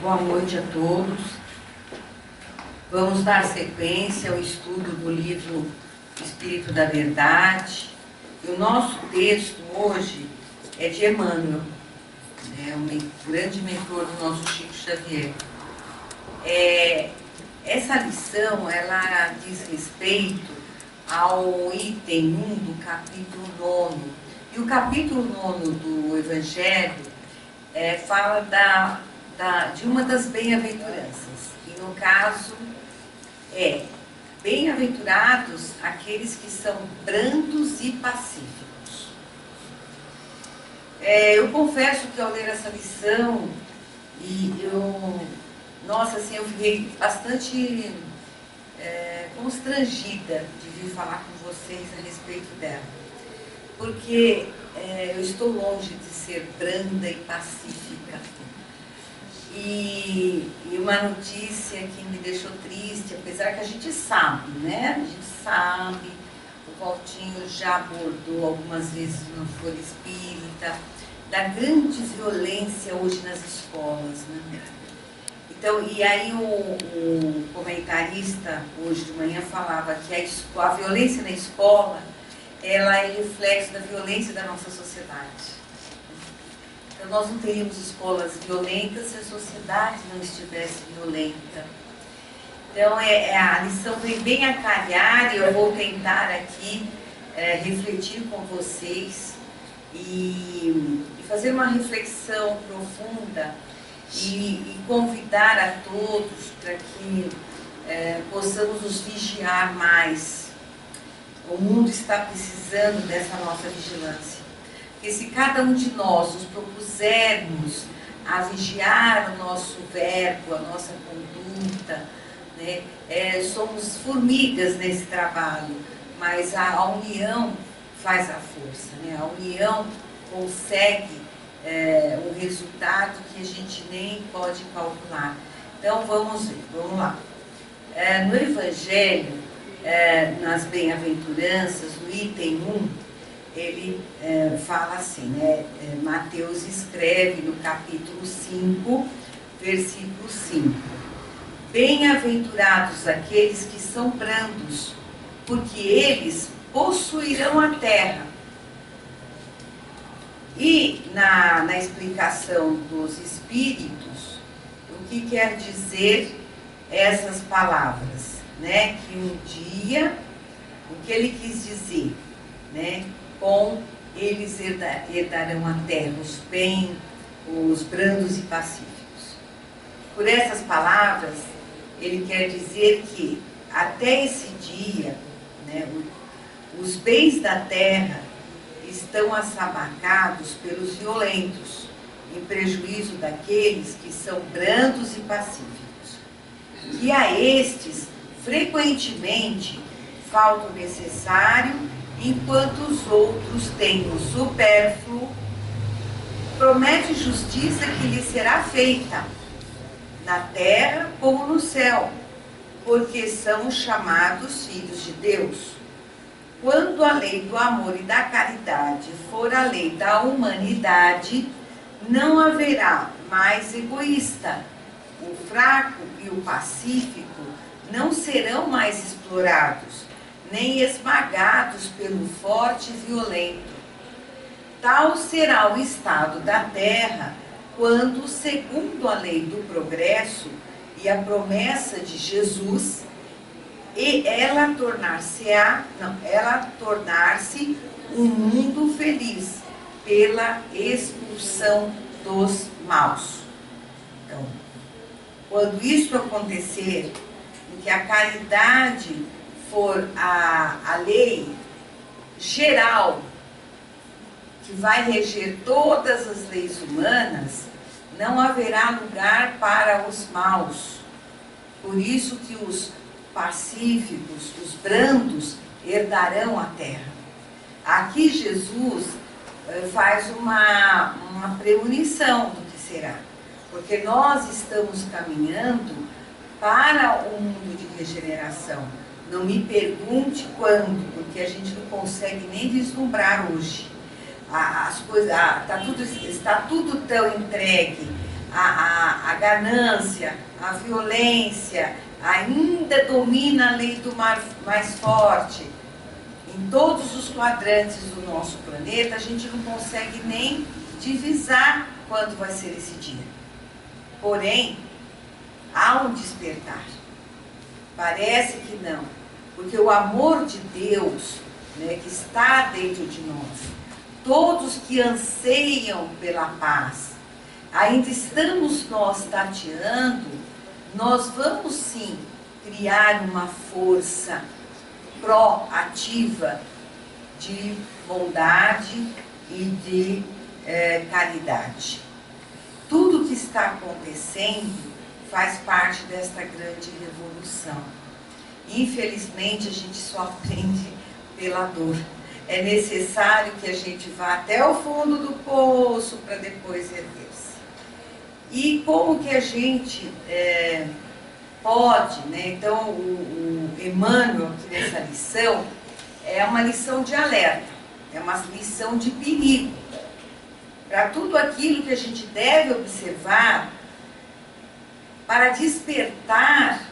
Boa noite a todos. Vamos dar sequência ao estudo do livro Espírito da Verdade. E o nosso texto hoje é de Emmanuel, um grande mentor do nosso Chico Xavier. Essa lição, ela diz respeito ao item 1 do capítulo 9. E o capítulo 9 do Evangelho fala de uma das bem-aventuranças. E no caso bem-aventurados aqueles que são brandos e pacíficos. Eu confesso que ao ler essa lição, eu fiquei bastante constrangida de vir falar com vocês a respeito dela. Porque eu estou longe de ser branda e pacífica. E uma notícia que me deixou triste, apesar que a gente sabe, né? A gente sabe, o Valtinho já abordou algumas vezes no Foro Espírita, da grande violência hoje nas escolas, né? Então, e aí o comentarista hoje de manhã falava que a violência na escola, ela é reflexo da violência da nossa sociedade. Então, nós não teríamos escolas violentas se a sociedade não estivesse violenta. Então, a lição vem bem a calhar e eu vou tentar aqui refletir com vocês e fazer uma reflexão profunda e convidar a todos para que possamos nos vigiar mais. O mundo está precisando dessa nossa vigilância. Porque se cada um de nós nos propusermos a vigiar o nosso verbo, a nossa conduta, né, somos formigas nesse trabalho, mas a união faz a força, né? A união consegue um resultado que a gente nem pode calcular. Então vamos ver, vamos lá. No Evangelho, nas bem-aventuranças, no item 1, ele fala assim, né? Mateus escreve no capítulo 5, versículo 5. Bem-aventurados aqueles que são brandos, porque eles possuirão a terra. E na explicação dos Espíritos, o que quer dizer essas palavras, né? Que um dia, o que ele quis dizer, né? Com eles herdarão a terra, os brandos e pacíficos. Por essas palavras, ele quer dizer que até esse dia, né, os bens da terra estão assabacados pelos violentos, em prejuízo daqueles que são brandos e pacíficos. E a estes, frequentemente, falta o necessário, enquanto os outros têm o supérfluo. Promete justiça que lhe será feita, na terra como no céu, porque são chamados filhos de Deus. Quando a lei do amor e da caridade for a lei da humanidade, não haverá mais egoísta. O fraco e o pacífico não serão mais explorados, nem esmagados pelo forte e violento. Tal será o estado da terra quando, segundo a lei do progresso e a promessa de Jesus, ela tornar-se um mundo feliz pela expulsão dos maus. Então, quando isso acontecer, em que a caridade for a lei geral que vai reger todas as leis humanas, não haverá lugar para os maus. Por isso que os pacíficos, os brandos, herdarão a terra. Aqui Jesus faz uma premonição do que será, porque nós estamos caminhando para um mundo de regeneração. Não me pergunte quando, porque a gente não consegue nem vislumbrar hoje. As coisas, está tudo tão entregue a ganância, a violência, ainda domina a lei do mais forte. Em todos os quadrantes do nosso planeta, a gente não consegue nem divisar quando vai ser esse dia. Porém, há um despertar. Parece que não, porque o amor de Deus, né, que está dentro de nós, todos que anseiam pela paz, ainda estamos nós tateando, nós vamos sim criar uma força proativa de bondade e de caridade. Tudo que está acontecendo faz parte desta grande revolução. Infelizmente, a gente só aprende pela dor. É necessário que a gente vá até o fundo do poço para depois erguer-se. E como que a gente pode, né? Então, o Emmanuel, aqui nessa lição, é uma lição de alerta, é uma lição de perigo. Para tudo aquilo que a gente deve observar, para despertar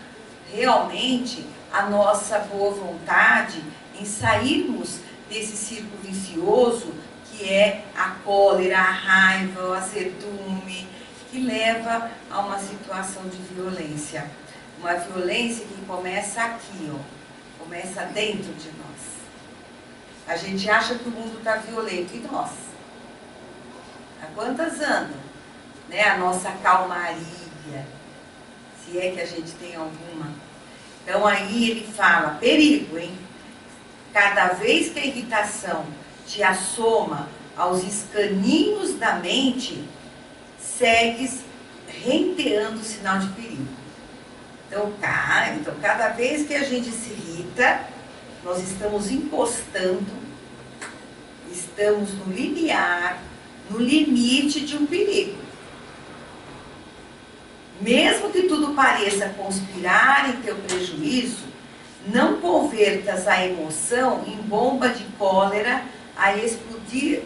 realmente a nossa boa vontade em sairmos desse círculo vicioso que é a cólera, a raiva, o azedume, que leva a uma situação de violência. Uma violência que começa aqui, ó, começa dentro de nós. A gente acha que o mundo está violento, e nós? Há quantas andam? Né? A nossa calmaria, se é que a gente tem alguma. Então aí ele fala, perigo, hein? Cada vez que a irritação te assoma aos escaninhos da mente, segues renteando o sinal de perigo. Então, cada vez que a gente se irrita, nós estamos encostando, estamos no limiar, no limite de um perigo. Mesmo que tudo pareça conspirar em teu prejuízo, não convertas a emoção em bomba de cólera a explodir-te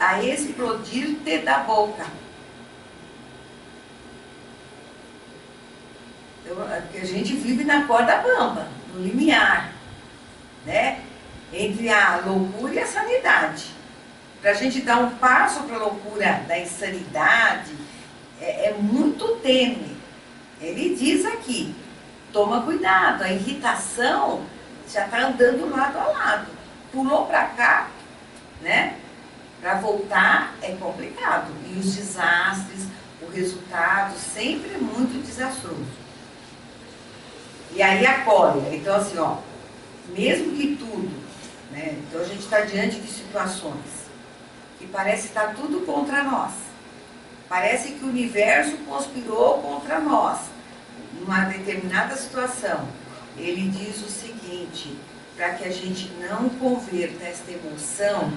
da boca. Então, a gente vive na corda bamba, no limiar, né? Entre a loucura e a sanidade. Para a gente dar um passo para a loucura da insanidade, é muito tênue. Ele diz aqui, toma cuidado, a irritação já está andando lado a lado. Pulou para cá, né? Para voltar é complicado. E os desastres, o resultado sempre é muito desastroso. E aí a cólera. Então assim, ó, mesmo que tudo, né? Então a gente está diante de situações que parece estar tudo contra nós. Parece que o universo conspirou contra nós. Numa determinada situação, ele diz o seguinte, para que a gente não converta esta emoção,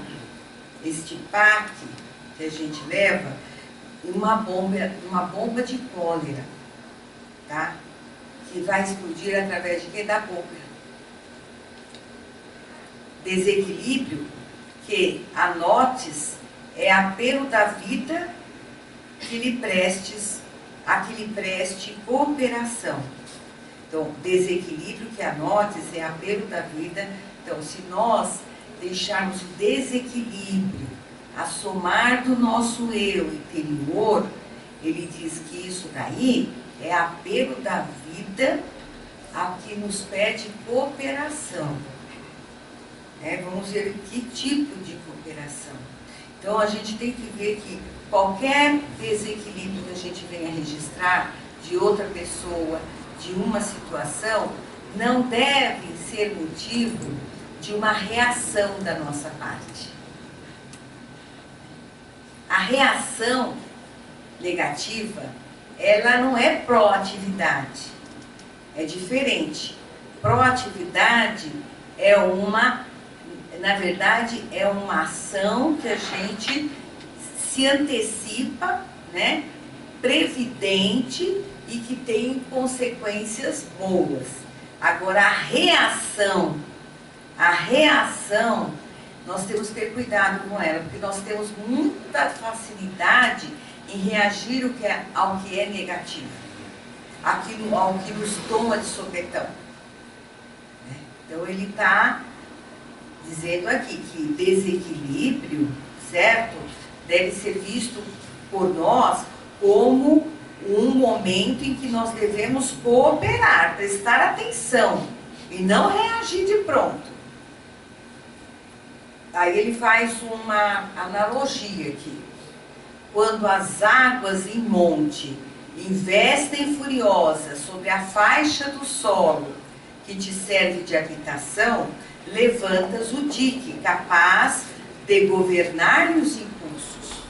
este paque que a gente leva, em uma bomba de cólera, tá? Que vai explodir através de quê? Da boca. Desequilíbrio que anotes é apelo da vida que lhe prestes, a que lhe preste cooperação. Então, desequilíbrio que anotes é apelo da vida. Então, se nós deixarmos o desequilíbrio assomar do nosso eu interior, ele diz que isso daí é apelo da vida a que nos pede cooperação. Vamos ver que tipo de cooperação. Então, a gente tem que ver que qualquer desequilíbrio que a gente venha registrar de outra pessoa, de uma situação, não deve ser motivo de uma reação da nossa parte. A reação negativa, ela não é proatividade, é diferente. Proatividade é na verdade, é uma ação que a gente se antecipa, né, previdente e que tem consequências boas. Agora, a reação, nós temos que ter cuidado com ela, porque nós temos muita facilidade em reagir ao que é negativo. ao que nos toma de sopetão. Né? Então ele está dizendo aqui que desequilíbrio, certo, deve ser visto por nós como um momento em que nós devemos cooperar, prestar atenção e não reagir de pronto. Aí ele faz uma analogia aqui. Quando as águas em monte investem furiosas sobre a faixa do solo que te serve de habitação, levantas o dique, capaz de governar os impulsos.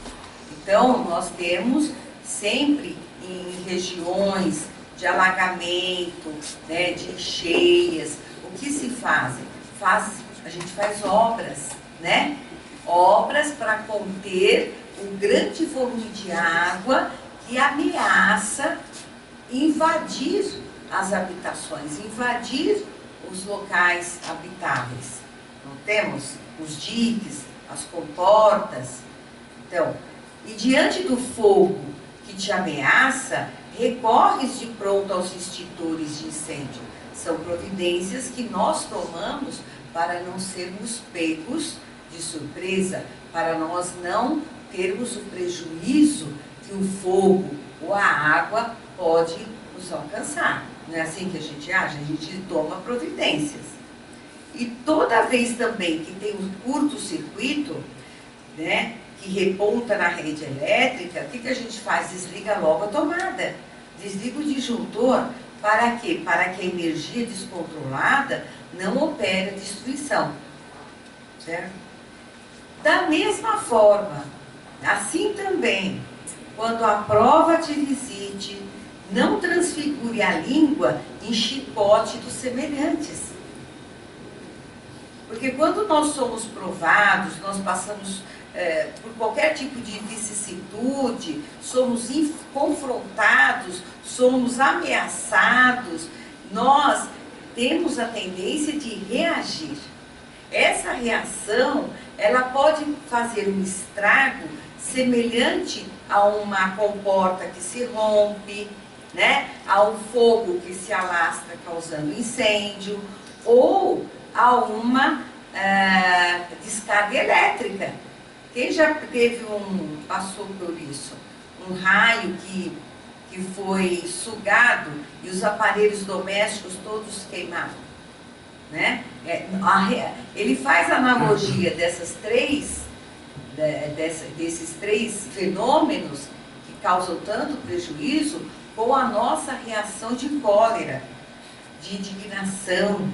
Então, nós temos sempre em regiões de alagamento, né, de encheias, o que se fazem? A gente faz obras, né? Obras para conter o grande volume de água que ameaça invadir as habitações, invadir os locais habitáveis. Não temos os diques, as comportas. Então, e diante do fogo que te ameaça, recorres de pronto aos extintores de incêndio. São providências que nós tomamos para não sermos pegos de surpresa, para nós não termos o prejuízo que o fogo ou a água pode nos alcançar. Não é assim que a gente age? A gente toma providências. E toda vez também que tem um curto-circuito, né, que reponta na rede elétrica, o que a gente faz? Desliga logo a tomada. Desliga o disjuntor. Para quê? Para que a energia descontrolada não opere a destruição. Certo? Da mesma forma, assim também, quando a prova te visite, não transfigure a língua em chicote dos semelhantes. Porque quando nós somos provados, nós passamos por qualquer tipo de vicissitude, somos confrontados, somos ameaçados, nós temos a tendência de reagir. Essa reação, ela pode fazer um estrago semelhante a uma comporta que se rompe, né? A um fogo que se alastra causando incêndio, ou a uma descarga elétrica. Quem já passou por isso? Um raio que foi sugado e os aparelhos domésticos todos queimaram, né? Ele faz a analogia desses três fenômenos que causam tanto prejuízo com a nossa reação de cólera, de indignação,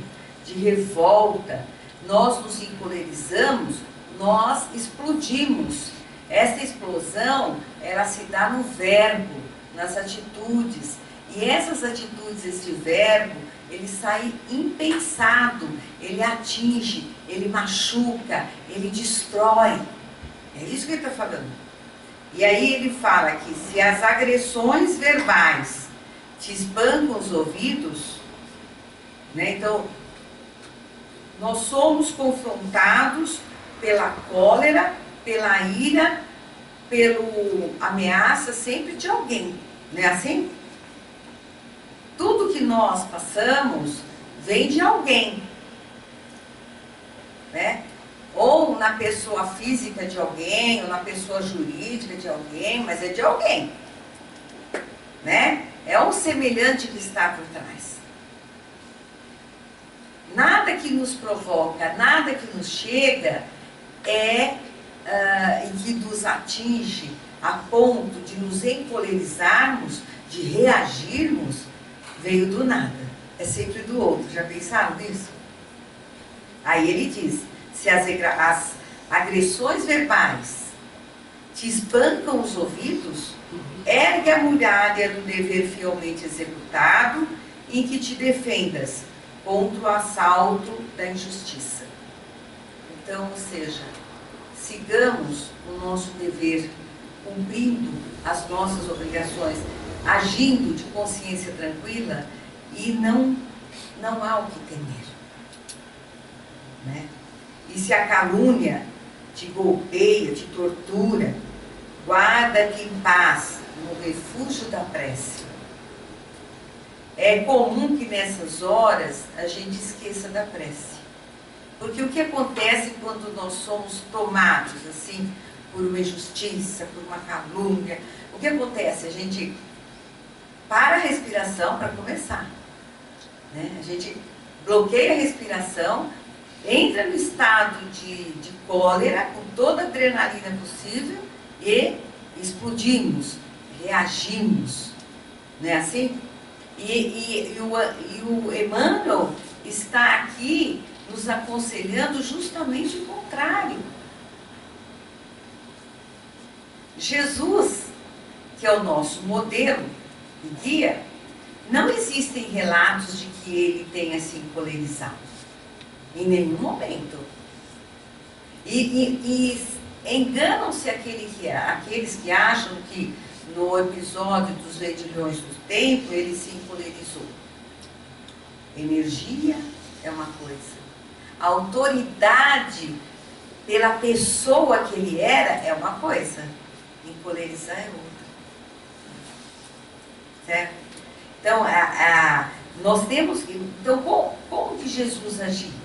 de revolta. Nós nos encolerizamos, nós explodimos. Essa explosão, ela se dá no verbo, nas atitudes. E essas atitudes, esse verbo, ele sai impensado, ele atinge, ele machuca, ele destrói. É isso que ele está falando. E aí ele fala que se as agressões verbais te espancam os ouvidos, né, então, nós somos confrontados pela cólera, pela ira, pela ameaça sempre de alguém, não é assim? Tudo que nós passamos vem de alguém, né? Ou na pessoa física de alguém, ou na pessoa jurídica de alguém, mas é de alguém, né? É um semelhante que está por trás. Nada que nos provoca, nada que nos chega e que nos atinge a ponto de nos encolerizarmos, de reagirmos, veio do nada. É sempre do outro. Já pensaram nisso? Aí ele diz, se as agressões verbais te espancam os ouvidos, ergue a muralha do dever fielmente executado, em que te defendas contra o assalto da injustiça. Então, ou seja, sigamos o nosso dever, cumprindo as nossas obrigações, agindo de consciência tranquila, e não há o que temer, né? E se a calúnia te golpeia, te tortura, guarda-te em paz no refúgio da prece. é comum que nessas horas a gente esqueça da prece. Porque o que acontece quando nós somos tomados assim por uma injustiça, por uma calúnia? O que acontece? A gente para a respiração para começar, né? A gente bloqueia a respiração, entra no estado de cólera, com toda a adrenalina possível, e explodimos, reagimos, não é assim? E o Emmanuel está aqui nos aconselhando justamente o contrário. Jesus, que é o nosso modelo e guia, não existem relatos de que ele tenha se encolerizado, em nenhum momento. E enganam-se aqueles que acham que no episódio dos vendilhões do templo ele se encolerizou. Energia é uma coisa, a autoridade pela pessoa que ele era é uma coisa, encolerizar é outra. Certo? Então, nós temos que... Então, como que Jesus agia?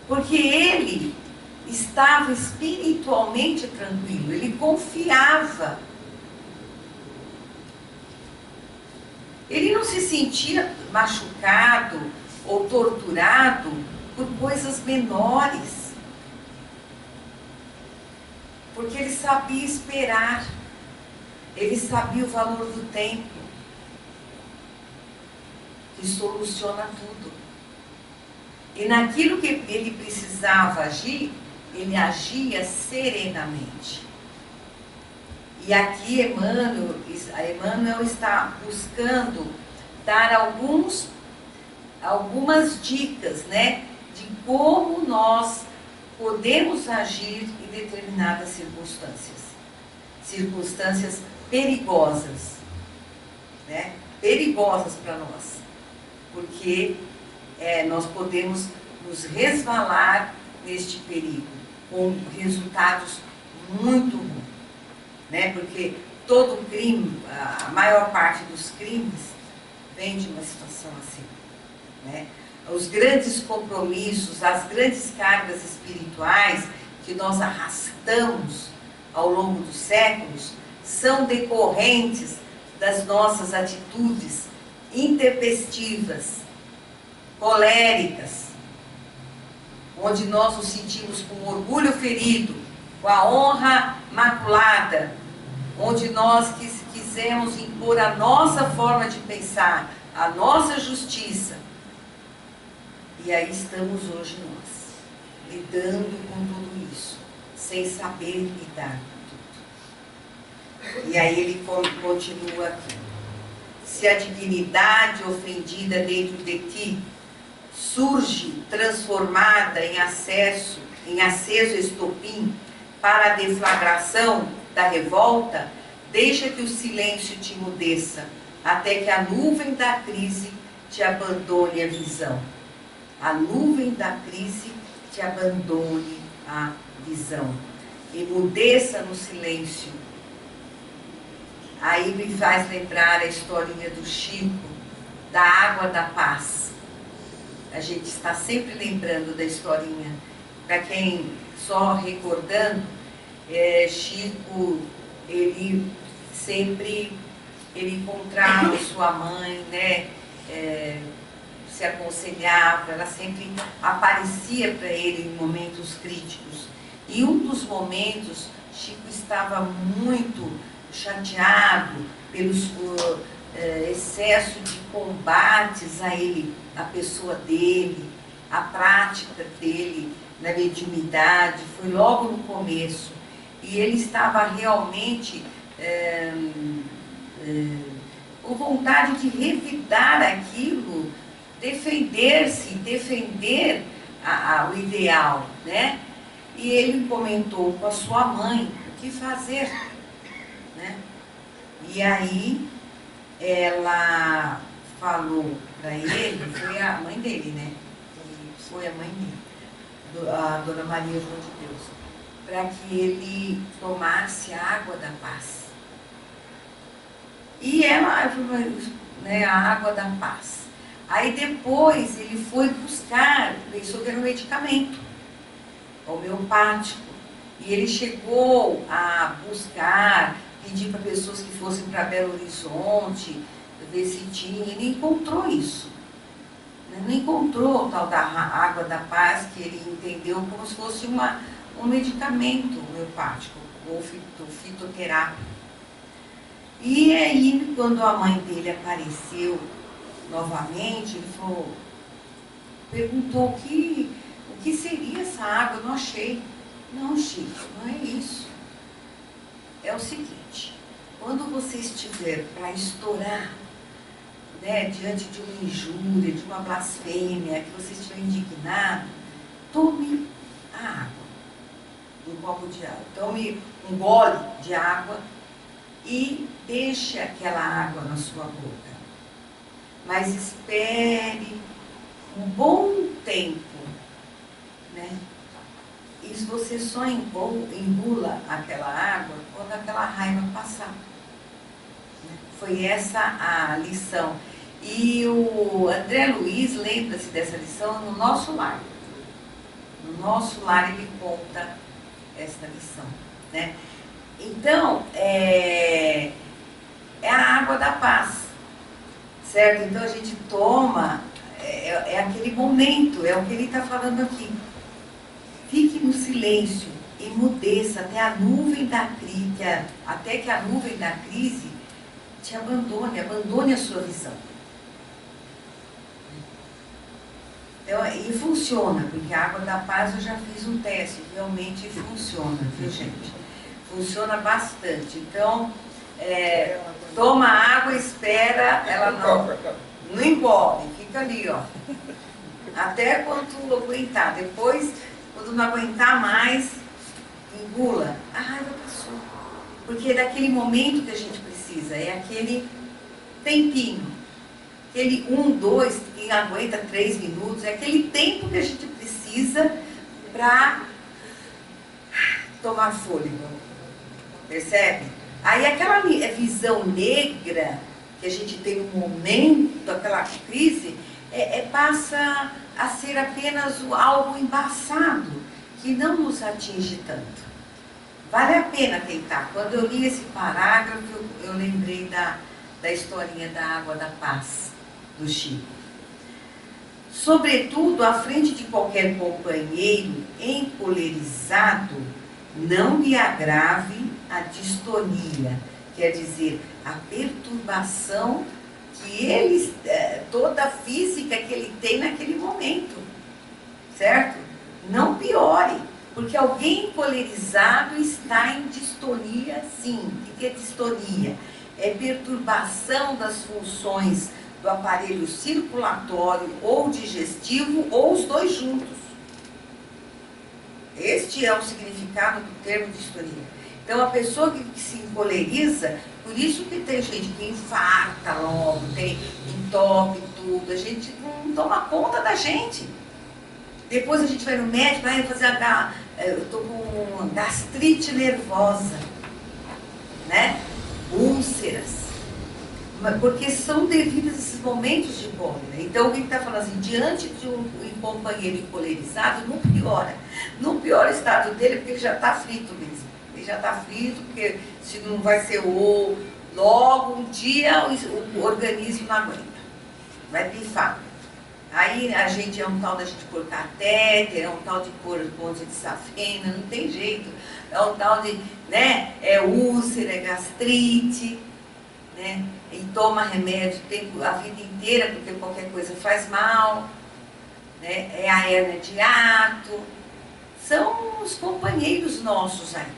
Porque ele estava espiritualmente tranquilo, ele confiava. Ele não se sentia machucado ou torturado por coisas menores. Porque ele sabia esperar. Ele sabia o valor do tempo, que soluciona tudo. E naquilo que ele precisava agir, ele agia serenamente. E aqui Emmanuel está buscando dar algumas dicas, né, de como nós podemos agir em determinadas circunstâncias. Circunstâncias perigosas, né? Perigosas para nós, porque nós podemos nos resvalar neste perigo, com resultados muito ruins, né? Porque todo crime, a maior parte dos crimes, vem de uma situação assim, né? Os grandes compromissos, as grandes cargas espirituais que nós arrastamos ao longo dos séculos, são decorrentes das nossas atitudes intempestivas, coléricas, onde nós nos sentimos com o orgulho ferido, com a honra maculada, onde nós quisemos impor a nossa forma de pensar, a nossa justiça. E aí estamos hoje nós, lidando com tudo isso, sem saber lidar com tudo. E aí ele continua aqui. Se a dignidade ofendida dentro de ti surge transformada em aceso estopim para a deflagração da revolta, deixa que o silêncio te emudeça, até que a nuvem da crise te abandone a visão. A nuvem da crise te abandone a visão. Emudeça no silêncio. Aí me faz lembrar a historinha do Chico, da água da paz. A gente está sempre lembrando da historinha. Para quem só recordando, Chico, ele encontrava sua mãe, né? Se aconselhava, ela sempre aparecia para ele em momentos críticos. E um dos momentos, Chico estava muito chateado pelos excesso de combates a ele, a pessoa dele, a prática dele na mediunidade, foi logo no começo. E ele estava realmente com vontade de revidar aquilo, defender-se, defender o ideal, né? E ele comentou com a sua mãe o que fazer, né? E aí ela falou para ele, foi a mãe dele, né? Foi a mãe dele, a Dona Maria João de Deus, para que ele tomasse a água da paz. E ela, né, a água da paz. Aí depois ele foi buscar, pensou que era um medicamento homeopático. E ele chegou a buscar, pedir para pessoas que fossem para Belo Horizonte, ver se tinha, ele encontrou isso. Não encontrou o tal da água da paz, que ele entendeu como se fosse um medicamento homeopático, ou fitoterápico. E aí, quando a mãe dele apareceu novamente, ele falou, perguntou o que seria essa água, eu não achei. Não, Chico, não é isso. É o seguinte, quando você estiver para estourar, né, diante de uma injúria, de uma blasfêmia, que você estiver indignado, tome a água, um copo de água, tome um gole de água e deixe aquela água na sua boca. Mas espere um bom tempo, né? E se você só embula aquela água quando aquela raiva passar. Foi essa a lição. E o André Luiz lembra-se dessa lição no Nosso Lar. No Nosso Lar ele conta essa lição, né? Então, é a água da paz, certo? Então a gente toma, é aquele momento, é o que ele está falando aqui. Fique no silêncio, emudeça até até que a nuvem da crise te abandone a sua visão. Então, e funciona, porque a água da paz eu já fiz um teste, realmente funciona, viu, gente? Funciona bastante. Então, toma água, espera, ela não engole, fica ali, ó. Até quando aguentar. Depois, quando não aguentar mais, engula. A raiva passou. Porque é daquele momento que a gente precisa, é aquele tempinho. Aquele 1, 2, quem aguenta 3 minutos, é aquele tempo que a gente precisa para tomar fôlego. Percebe? Aí aquela visão negra que a gente tem no momento, aquela crise, passa a ser apenas algo embaçado, que não nos atinge tanto. Vale a pena tentar. Quando eu li esse parágrafo, eu lembrei da historinha da água da paz, do Chico. Sobretudo, à frente de qualquer companheiro encolerizado, não lhe agrave a distonia, quer dizer, a perturbação que ele, toda a física que ele tem naquele momento, certo? Não piore, porque alguém encolerizado está em distonia, sim. O que é distonia? É perturbação das funções do aparelho circulatório ou digestivo, ou os dois juntos. Este é o significado do termo distonia. Então, a pessoa que se encoleriza, por isso que tem gente que infarta logo, entope tudo, a gente não toma conta da gente. Depois a gente vai no médico, vai fazer eu estou com gastrite nervosa, né? Úlceras. Porque são devidos a esses momentos de cólera. Então, o que está falando assim, diante de um companheiro encolerizado, não piora o estado dele, porque ele já está frito mesmo. Ele já está frito, porque se não vai ser logo um dia o organismo não aguenta. Vai pifar. Aí a gente é um tal da gente pôr catéter, é um tal de pôr ponte de safena, não tem jeito. É um tal de, né, úlcera, gastrite, né? E toma remédio a vida inteira, porque qualquer coisa faz mal, né? É a hérnia de hiato. São os companheiros nossos aí.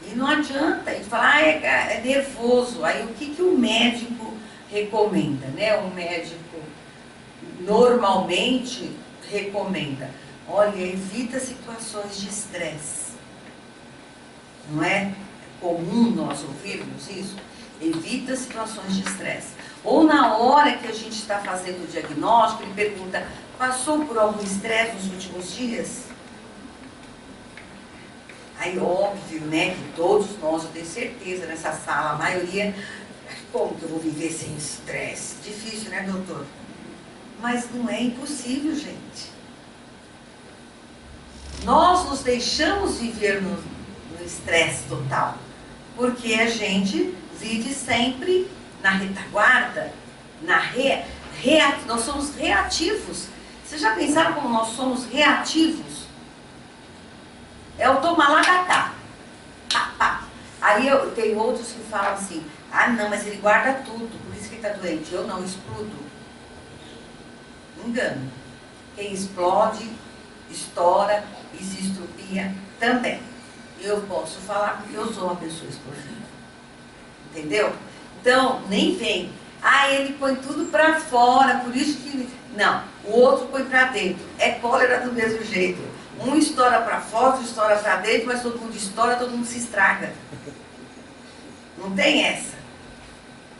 E não adianta a gente falar, é nervoso. Aí o que o médico recomenda, né? O médico normalmente recomenda, olha, evita situações de estresse. Não é comum nós ouvirmos isso? Evita situações de estresse. Ou na hora que a gente está fazendo o diagnóstico, ele pergunta, passou por algum estresse nos últimos dias? Aí óbvio, né, que todos nós, eu tenho certeza, nessa sala, a maioria como que eu vou viver sem estresse? Difícil, né, doutor? Mas não é impossível, gente. Nós nos deixamos viver no estresse total, porque a gente vive sempre na retaguarda, nós somos reativos. Vocês já pensaram como nós somos reativos? É o toma lá da cá. Pá, pá. Aí tem outros que falam assim, ah não, mas ele guarda tudo, por isso que ele está doente. Eu não, explodo. Engano. Quem explode, estoura e se estrupia também. Eu posso falar porque eu sou uma pessoa explosiva. Entendeu? Então, nem vem. Ah, ele põe tudo pra fora, por isso que... Não, o outro põe pra dentro. É cólera do mesmo jeito. Um estoura pra fora, outro estoura pra dentro, mas todo mundo estoura, todo mundo se estraga. Não tem essa.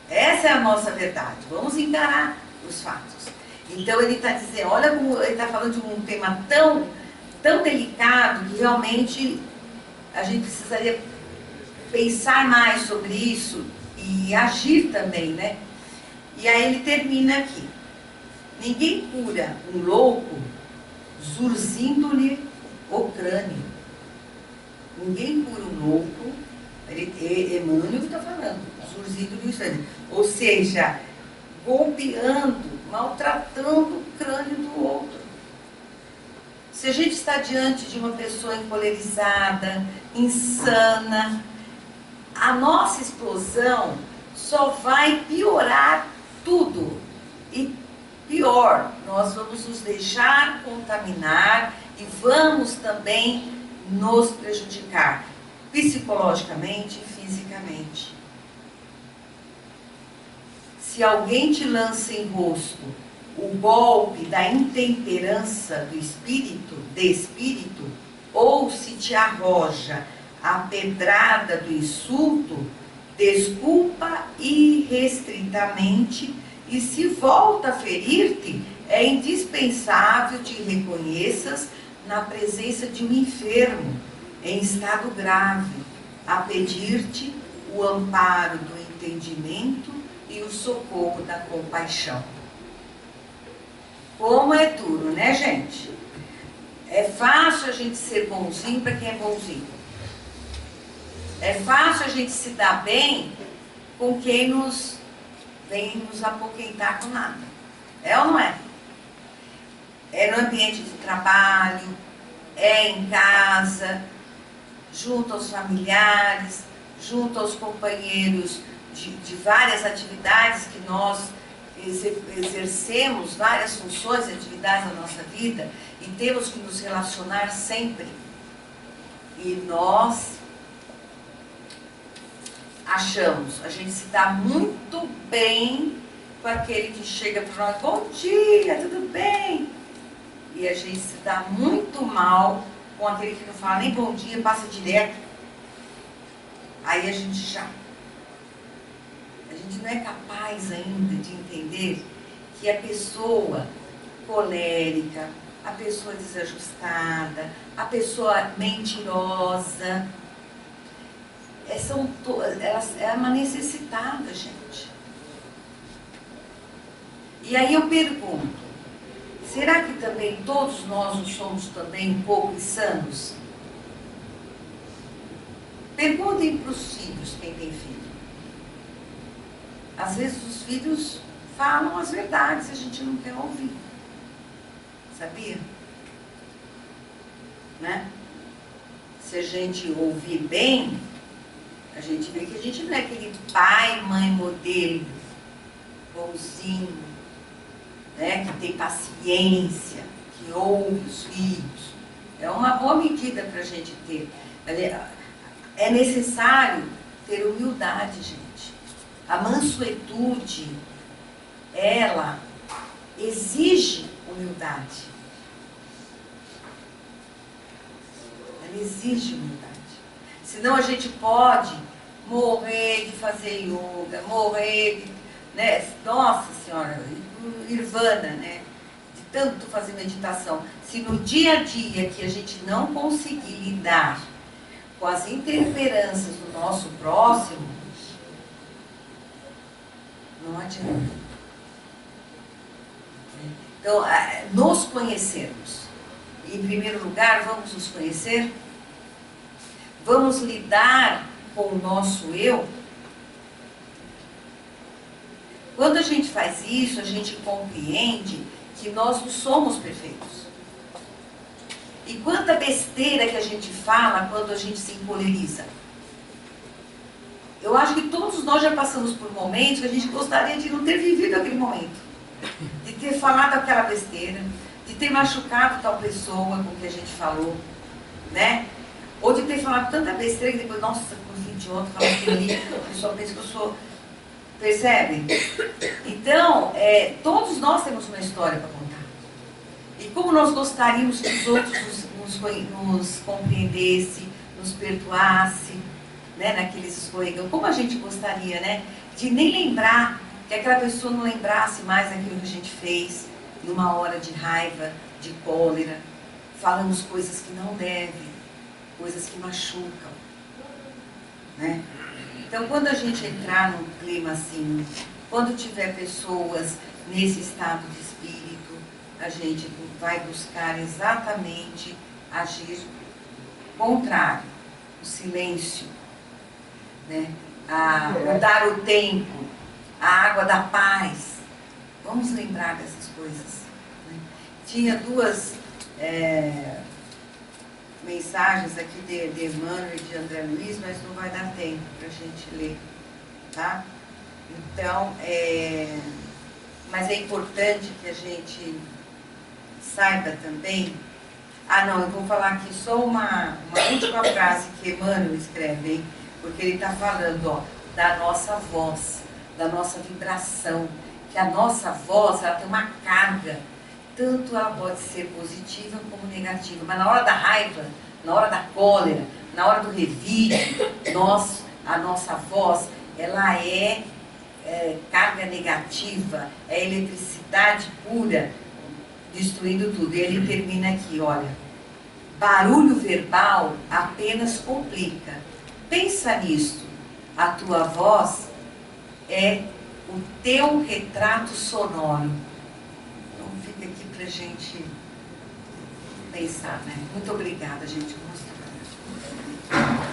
Essa é a nossa verdade. Vamos encarar os fatos. Então ele está dizendo, olha como ele está falando de um tema tão delicado que realmente a gente precisaria pensar mais sobre isso e agir também, né? E aí ele termina aqui. Ninguém cura um louco zurzindo-lhe o crânio. Ninguém cura um louco, Emmanuel está falando, zurzindo-lhe o crânio. Ou seja, golpeando, maltratando o crânio do outro. Se a gente está diante de uma pessoa encolerizada, insana, a nossa explosão só vai piorar tudo. E pior, nós vamos nos deixar contaminar e vamos também nos prejudicar psicologicamente e fisicamente. Se alguém te lança em rosto o golpe da intemperança de espírito, ou se te arroja a pedrada do insulto, desculpa irrestritamente, e se volta a ferir-te, é indispensável te reconheças na presença de um enfermo, em estado grave, a pedir-te o amparo do entendimento e o socorro da compaixão. Como é duro, né, gente? É fácil a gente ser bonzinho para quem é bonzinho. É fácil a gente se dar bem com quem vem nos apoquentar com nada. É ou não é? É no ambiente de trabalho, é em casa, junto aos familiares, junto aos companheiros de várias atividades que nós exercemos, várias funções e atividades na nossa vida, e temos que nos relacionar sempre. E nós achamos, a gente se dá muito bem com aquele que chega para nós, bom dia, tudo bem? E a gente se dá muito mal com aquele que não fala nem bom dia, passa direto. Aí a gente não é capaz ainda de entender que a pessoa colérica, a pessoa desajustada, a pessoa mentirosa, é uma necessitada, gente. E aí eu pergunto, será que também todos nós não somos também um pouco insanos? Perguntem para os filhos, quem tem filho. Às vezes os filhos falam as verdades e a gente não quer ouvir. Sabia? Né? Se a gente ouvir bem, a gente vê que a gente não é aquele pai, mãe, modelo, bonzinho, né, que tem paciência, que ouve os filhos. É uma boa medida para a gente ter. É necessário ter humildade, gente. A mansuetude, ela exige humildade. Ela exige humildade. Senão a gente pode morrer de fazer yoga, morrer de... Né? Nossa Senhora, Nirvana, né? De tanto fazer meditação. Se no dia a dia que a gente não conseguir lidar com as interferências do nosso próximo, Não adianta. Então, nos conhecermos. Em primeiro lugar, vamos nos conhecer? Vamos lidar com o nosso eu? Quando a gente faz isso, a gente compreende que nós não somos perfeitos. E quanta besteira que a gente fala quando a gente se encoleriza. Eu acho que todos nós já passamos por momentos que a gente gostaria de não ter vivido aquele momento. De ter falado aquela besteira, de ter machucado tal pessoa com que a gente falou, né? Ou de ter falado tanta besteira que depois, nossa, eu fui idiota, falando aquilo ali, a pessoa pensa que eu sou... Percebe? Então, todos nós temos uma história para contar. E como nós gostaríamos que os outros nos compreendessem, nos perdoassem, né, naqueles escorregão. Como a gente gostaria, né, de nem lembrar, que aquela pessoa não lembrasse mais daquilo que a gente fez, numa hora de raiva, de cólera. Falamos coisas que não devem, coisas que machucam, né? Então, quando a gente entrar num clima assim, quando tiver pessoas nesse estado de espírito, a gente vai buscar exatamente agir contrário, o silêncio, né? Dar o tempo, a água da paz. Vamos lembrar dessas coisas, né? Tinha duas mensagens aqui de Emmanuel e de André Luiz, mas não vai dar tempo para a gente ler, tá? Então, mas é importante que a gente saiba também. Não, eu vou falar aqui só uma última frase que Emmanuel escreve, hein? Porque ele está falando, ó, da nossa voz, da nossa vibração, que a nossa voz, ela tem uma carga, tanto ela pode ser positiva como negativa, mas na hora da raiva, na hora da cólera, na hora do revide, a nossa voz, ela é carga negativa, é eletricidade pura, destruindo tudo. E ele termina aqui, olha, barulho verbal apenas complica. Pensa nisto, a tua voz é o teu retrato sonoro. Então fica aqui pra gente pensar, né? Muito obrigada, gente. Vamos trabalhar.